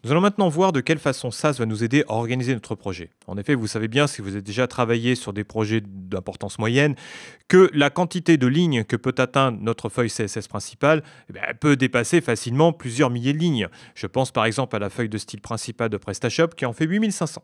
Nous allons maintenant voir de quelle façon SAS va nous aider à organiser notre projet. En effet, vous savez bien, si vous avez déjà travaillé sur des projets d'importance moyenne, que la quantité de lignes que peut atteindre notre feuille CSS principale elle peut dépasser facilement plusieurs milliers de lignes. Je pense par exemple à la feuille de style principale de PrestaShop qui en fait 8500.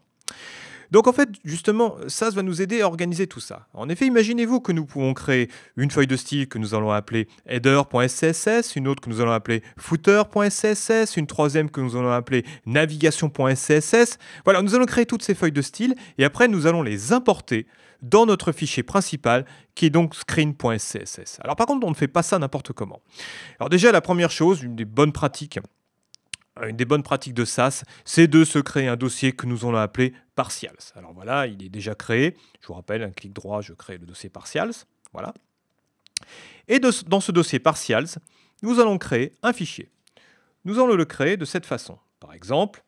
Donc en fait, justement, SAS va nous aider à organiser tout ça. En effet, imaginez-vous que nous pouvons créer une feuille de style que nous allons appeler header.scss, une autre que nous allons appeler footer.scss, une troisième que nous allons appeler navigation.scss. Voilà, nous allons créer toutes ces feuilles de style et après nous allons les importer dans notre fichier principal qui est donc screen.scss. Alors par contre, on ne fait pas ça n'importe comment. Alors déjà, la première chose, une des bonnes pratiques de SAS, c'est de se créer un dossier que nous allons appeler partials. Alors voilà, il est déjà créé. Je vous rappelle, un clic droit, je crée le dossier partials. Voilà. Et dans ce dossier partials, nous allons créer un fichier. Nous allons le créer de cette façon. Par exemple,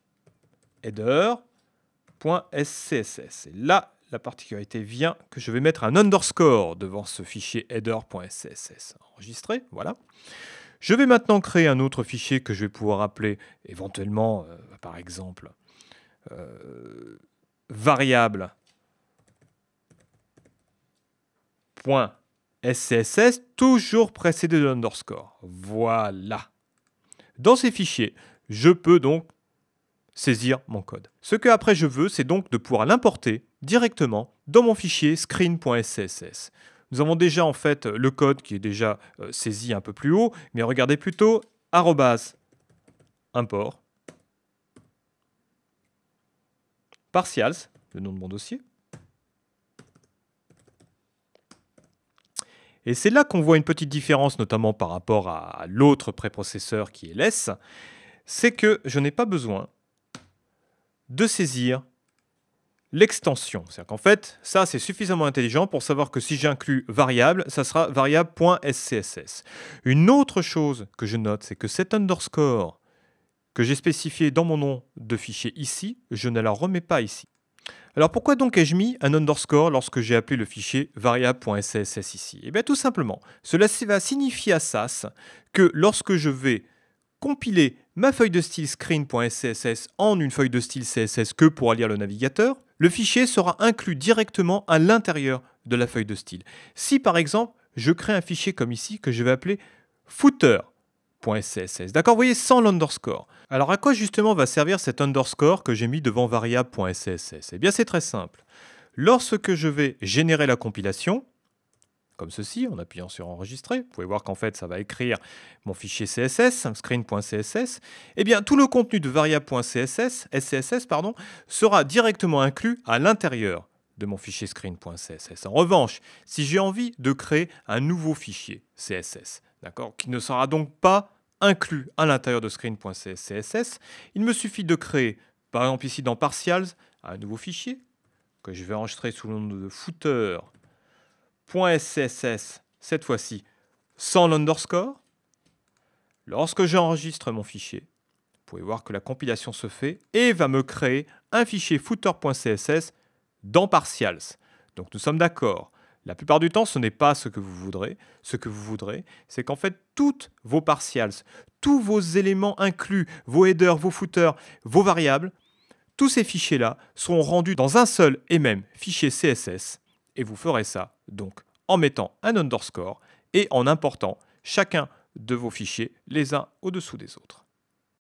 header.scss. Et là, la particularité vient que je vais mettre un underscore devant ce fichier header.scss. Enregistré, voilà. Je vais maintenant créer un autre fichier que je vais pouvoir appeler éventuellement, par exemple, variable.scss, toujours précédé de l'underscore. Voilà. Dans ces fichiers, je peux donc saisir mon code. Ce que après je veux, c'est donc de pouvoir l'importer directement dans mon fichier screen.scss. Nous avons déjà en fait le code qui est déjà saisi un peu plus haut, mais regardez plutôt @import partials, le nom de mon dossier. Et c'est là qu'on voit une petite différence, notamment par rapport à l'autre préprocesseur qui est less, c'est que je n'ai pas besoin de saisir l'extension. C'est-à-dire qu'en fait, ça, c'est suffisamment intelligent pour savoir que si j'inclus variable, ça sera variable.scss. Une autre chose que je note, c'est que cet underscore que j'ai spécifié dans mon nom de fichier ici, je ne la remets pas ici. Alors pourquoi donc ai-je mis un underscore lorsque j'ai appelé le fichier variable.scss ici? Eh bien tout simplement, cela va signifier à SAS que lorsque je vais compiler ma feuille de style screen.scss en une feuille de style CSS que pourra lire le navigateur, le fichier sera inclus directement à l'intérieur de la feuille de style. Si par exemple, je crée un fichier comme ici que je vais appeler footer.scss, d'accord, vous voyez, sans l'underscore. Alors à quoi justement va servir cet underscore que j'ai mis devant variable.scss? Eh bien c'est très simple. Lorsque je vais générer la compilation, comme ceci, en appuyant sur enregistrer. Vous pouvez voir qu'en fait, ça va écrire mon fichier CSS, screen.css. Eh bien, tout le contenu de variable.css, SCSS, sera directement inclus à l'intérieur de mon fichier screen.css. En revanche, si j'ai envie de créer un nouveau fichier CSS, d'accord, qui ne sera donc pas inclus à l'intérieur de screen.css, il me suffit de créer, par exemple ici dans partials, un nouveau fichier que je vais enregistrer sous le nom de footer.scss, cette fois-ci sans l'underscore. Lorsque j'enregistre mon fichier, vous pouvez voir que la compilation se fait et va me créer un fichier footer.css dans partials. Donc nous sommes d'accord. La plupart du temps, ce n'est pas ce que vous voudrez. Ce que vous voudrez, c'est qu'en fait, toutes vos partials, tous vos éléments inclus, vos headers, vos footers, vos variables, tous ces fichiers-là seront rendus dans un seul et même fichier CSS. Et vous ferez ça donc en mettant un underscore et en important chacun de vos fichiers les uns au-dessous des autres.